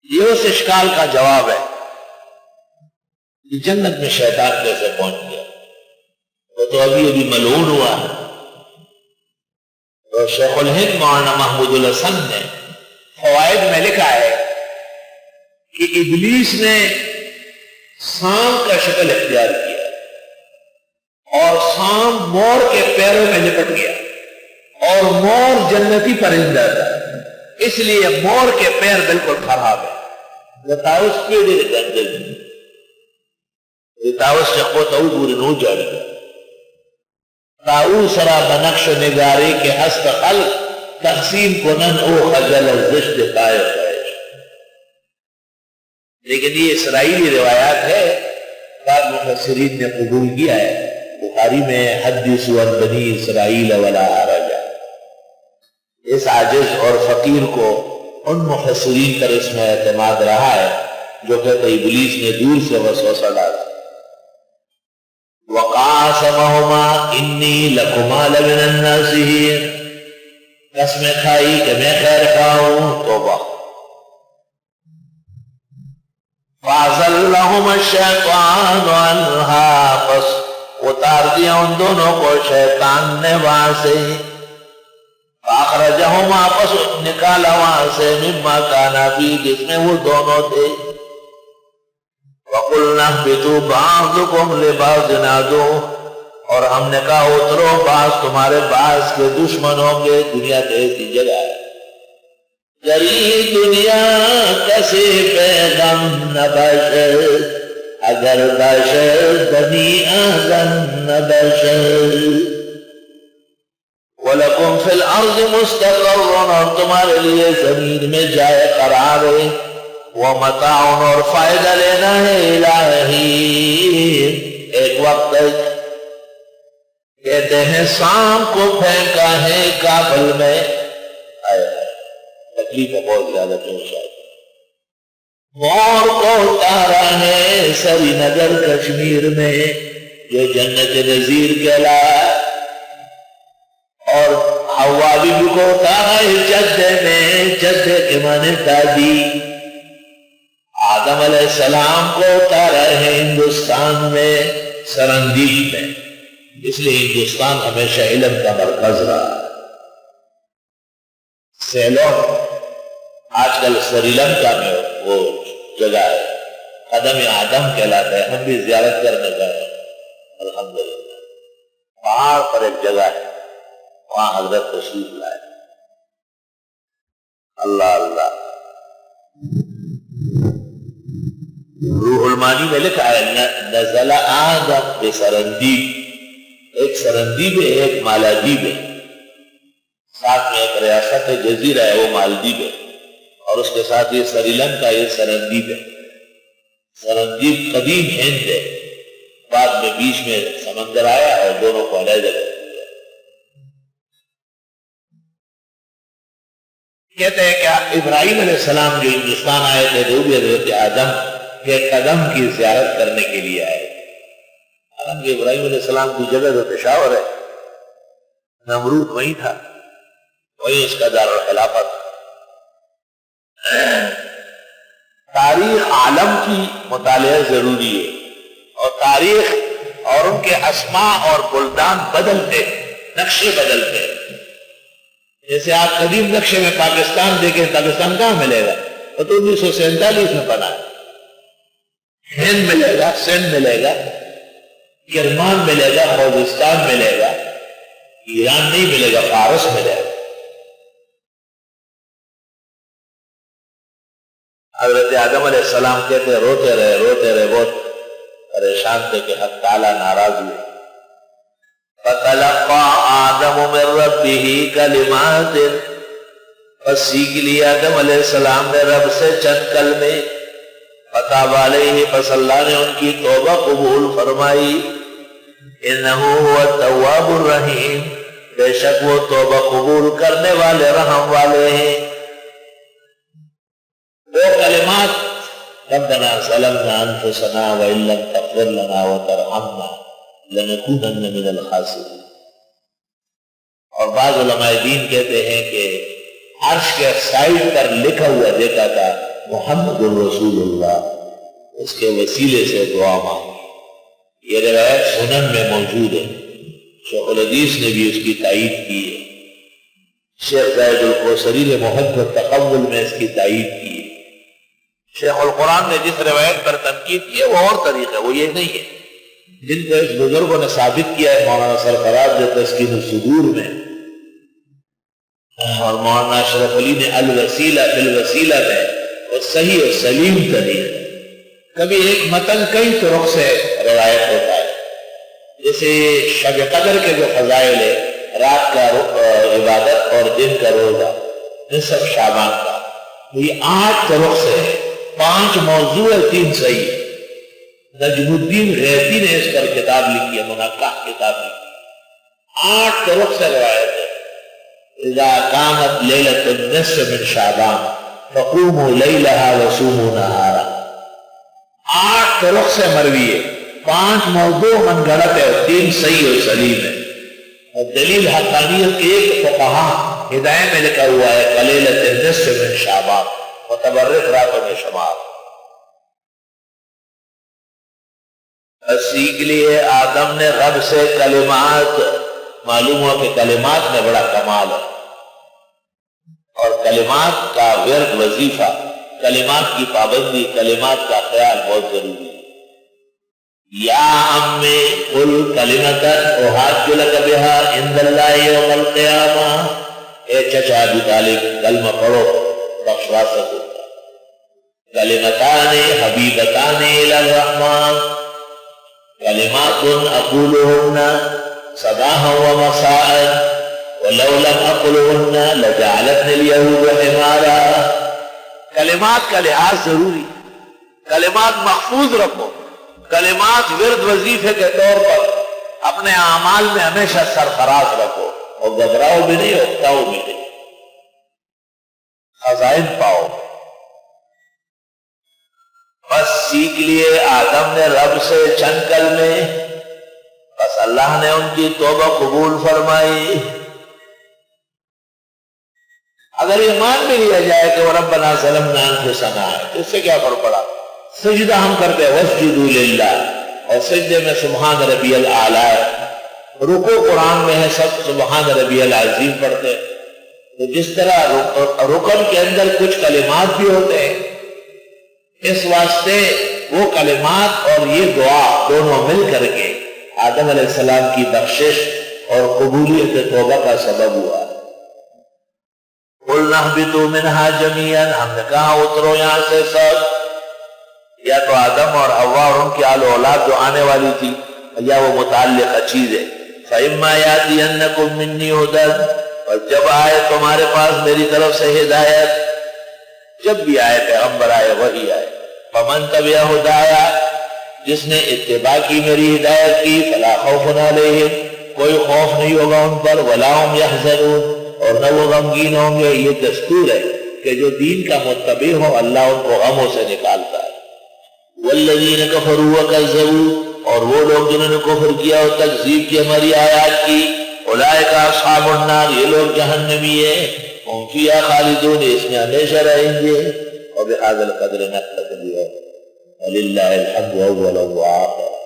یہ اس اشکال کا جواب ہے کہ جنت میں شیطان کیسے پہنچ گیا، وہ تو ابھی ملعون ہوا ہے۔ تو شیخ الہند مولانا محمود الحسن نے فوائد میں لکھا ہے کہ ابلیس نے سانپ کا شکل اختیار کیا اور سانپ مور کے پیروں میں لپٹ گیا، اور مور جنتی پرندہ تھا، اس لیے مور کے پیر بالکل خراب ہے۔ تاؤس پیڑے گندل تاؤس چکو تو پوری نو جڑ گیا تاؤس را بنقش نگاری کے ہست خلق تقسیم کنن او خجل زشت قائف ہے۔ لیکن یہ اسرائیلی روایات ہے، بعض مفسرین نے قبول کیا ہے۔ بخاری میں حدثوا عن بنی اسرائیل ولا حرج، اس عاجز اور فقیر کو ان مفسرین پر اس میں اعتماد رہا ہے جو کہتے ابلیس نے دور سے وسوسہ ڈالا۔ وقاسمہما انی لکما لمن الناصحین، قسمیں کھائی کہ میں خیر خواہوں، توبہ۔ فَأَزَلَّهُمَا الشَّيْطَانُ عَنْهَا، پس اتار دیا ان دونوں کو شیطان نے وہاں سے۔ فَأَخْرَجَهُمَا، پس نکالا وہاں سے، مما كَانَ فِيهِ، جس میں وہ دونوں تھے۔ وَقُلْنَا اهْبِطُوا بَعْضُكُمْ لِبَعْضٍ عَدُوٌّ، اور ہم نے کہا اترو، بعض تمہارے بعض کے دشمن ہوں گے۔ دنیا تو ایسی جگہ ہے، جری دنیا کسی پیغم نبشر، اگر بشر بنی آدم نبشر۔ وَلَكُمْ فِي الْأَرْضِ مُسْتَقَرٌّ، اور تمہارے لیے زمین میں جائے قرار ہے، وَمَتَاعٌ، اور فائدہ لینا ہے، الہی ایک وقت تک۔ کہتے ہیں سانپ کو پھینکا ہے کابل میں، تکلیف بہت زیادہ جوش ہے۔ مور کو اتارا ہے سری نگر کشمیر میں، جو جنت نظیر کہلایا، اور حوا بی بی کو اتارا ہے جدے میں، جدے کے معنی دادی۔ آدم علیہ السلام کو اتارا ہے ہندوستان میں، سرندیپ میں، اس لیے ہندوستان ہمیشہ علم کا مرکز رہا۔ سیلون آج کل سری لنکا میں وہ جگہ ہے، قدم آدم کہلاتا ہے، ہم بھی زیارت کرنے گئے الحمدللہ۔ پہاڑ پر ایک جگہ ہے، وہاں حضرت تشریف لائے۔ اللہ اللہ۔ روح المانی میں لکھا ہے نزل آدم بسرندیب، ایک سرندیب ہے ایک مالدیب ہے، ساتھ میں ایک ریاست جزیرہ ہے وہ مالدیب ہے، اور اس کے ساتھ یہ سری لنکا یہ سرندیب ہے۔ سرندیب قدیم ہند ہے، بعد میں بیچ میں سمندر آیا اور دونوں کو علیحدہ کر دیا۔ کہتے ہیں کہ ابراہیم علیہ السلام جو ہندوستان آئے تھے تو بھی حضرت آدم کے قدم کی زیارت کرنے کے لیے آئے۔ حالانکہ ابراہیم علیہ السلام کی جگہ تو پشاور ہے، نمرود وہیں تھا، وہیں اس کا دارالخلافت۔ تاریخ عالم کی مطالعہ ضروری ہے، اور تاریخ اور ان کے اسماء اور بلدان بدلتے، نقشے بدلتے۔ جیسے آپ قدیم نقشے میں پاکستان دیکھیں، پاکستان کہاں ملے گا؟ وہ تو 1947 میں بنا ہے۔ ہند ملے گا، سندھ ملے گا، کرمان ملے گا، خوزستان ملے گا، ایران نہیں ملے گا، فارس ملے گا۔ حضرت آدم علیہ السلام کہتے روتے رہے، بہت پریشان تھے کہ حق تعالیٰ ناراض ہوئے۔ فَتَلَقَّى آدَمُ مِن رَبِّهِ كَلِمَاتٍ، پس سیکھ لیا آدم علیہ السلام نے رب سے چند کلمے۔ فَتَابَ عَلَيْهِ، پس اللہ نے ان کی توبہ قبول فرمائی۔ إِنَّهُ هُوَ التَّوَّابُ الرَّحِيمُ، بے شک وہ توبہ قبول کرنے والے رحم والے ہیں۔ وہ کلمات ربنا ظلمنا انفسنا وان لم تغفر لنا وترحمنا لنكونن من الخاسرین۔ اور بعض علماء دین کہتے ہیں کہ عرش کے سائڈ پر لکھا ہوا دیکھا تھا محمد الرسول اللہ، اس کے وسیلے سے دعا مانگی۔ یہ روایت سنن میں موجود ہے، شیخ الحدیث نے بھی اس کی تائید کی ہے، شیخ زاہد القوصری نے محب التقول میں اس کی تائید کی ہے۔ شیخ القرآن نے جس روایت پر تنقید کی ہے وہ اور طریقہ ہے، وہ یہ نہیں ہے جن کو اس بزرگوں نے ثابت کیا ہے، مولانا سرفراز نے تسکین الصدور میں اور مولانا اشرف علی نے الوسیلہ فی الوسیلہ میں، وہ صحیح و سلیم طریقہ۔ کبھی ایک متن کئی طرق سے روایت ہوتا ہے، جیسے شب قدر کے جو فضائل ہے، رات کا عبادت اور دن کا روزہ، نصف شعبان کا، یہ 8 طرق سے ہے، 5 موضوع ہے، 3 صحیح۔ نجم الدین غیثی نے اس پر کتاب لکھی ہے، منقح کتاب لکھی ہے، 8 طرق سے روایت ہے۔ اذا قامت لیلۃ النصف من شعبان فقوموا لیلہا وصوموا نہارا، 8 طرق سے مروی ہے، 5 موضوع من گھڑت ہے، 3 صحیح و سلیم ہے۔ اور دلیل حقانیت کے ایک فقہا ہدایہ میں لکھا ہوا ہے لیلۃ النصف من شعبان، متبرک راتوں میں شمار۔ سیکھ لیے آدم نے رب سے کلمات، معلوم ہوا کہ کلمات میں بڑا کمال ہے، اور کلمات کا ورد وظیفہ، کلمات کی پابندی، کلمات کا خیال بہت ضروری ہے۔ یا امی قل کلمتن احاج لک بها عند اللہ یوم القیامہ، اے چچا ابو طالب کلمہ پڑھو بخشوا سکو۔ کلمتان حبیبتان الی الرحمن، کلمات اقولهن صباحا ومساء ولو لم اقلهن لجعلتنی اليہود حمارا۔ کلمات کا لحاظ ضروری، کلمات محفوظ رکھو، کلمات ورد وظیفے کے طور پر اپنے اعمال میں ہمیشہ سرفراز رکھو، اور گھبراؤ بھی نہیں، اکتاؤ بھی نہیں، خزائن پاؤ۔ بس سیکھ لیے آدم نے رب سے چند کلمے، بس اللہ نے ان کی توبہ قبول فرمائی۔ اگر ایمان بھی لیا جائے کہ وہ ربنا ظلمنا انفسنا ہے تو اس سے کیا فرق پڑا؟ سجدہ ہم کرتے ہیں واسجدوا للہ، اور سجدے میں سبحان ربی الاعلیٰ، رکوع قرآن میں ہے سب سبحان ربی العظیم پڑھتے ہیں۔ تو جس طرح رکن کے اندر کچھ کلمات بھی ہوتے ہیں، اس واسطے وہ کلمات اور یہ دعا دونوں مل کر کے آدم علیہ السلام کی بخشش اور قبولیت توبہ کا سبب ہوا۔ قُلْنَا اهْبِطُوا مِنْهَا جَمِيعًا، ہم نے کہا اترو یہاں سے سب، یا تو آدم اور حوا اور ان کی آل و اولاد جو آنے والی تھی، یا وہ متعلقہ چیز ہے۔ فَإِمَّا يَأْتِيَنَّكُم مِّنِّي هُدًى، اور جب آئے تمہارے پاس میری طرف سے ہدایت، جب بھی آئے پیغمبر آئے وحی آئے، فَمَن تَبِعَ هُدَايَا، جس نے اتباع کی میری ہدایت کی، فَلَا خَوْفٌ عَلَيْهِمْ، کوئی خوف نہیں ہوگا ان پر، وَلَا هُمْ يَحْزَنُونَ، اور نہ وہ غمگین ہوں گے۔ یہ دستور ہے کہ جو دین کا متبع ہو اللہ ان کو غموں سے نکالتا ہے۔ والذین کفروا وکذبوا، اور وہ لوگ جنہوں نے کفر کیا اور تکذیب کی ہماری آیات کی، اولئک اصحاب النار، یہ لوگ جہنمی ہیں، ہم فیہا خالدون، اس میں ہمیشہ رہیں گے۔ وبہذا القدر نکتفی اليوم، وللہ الحمد اول وآخر۔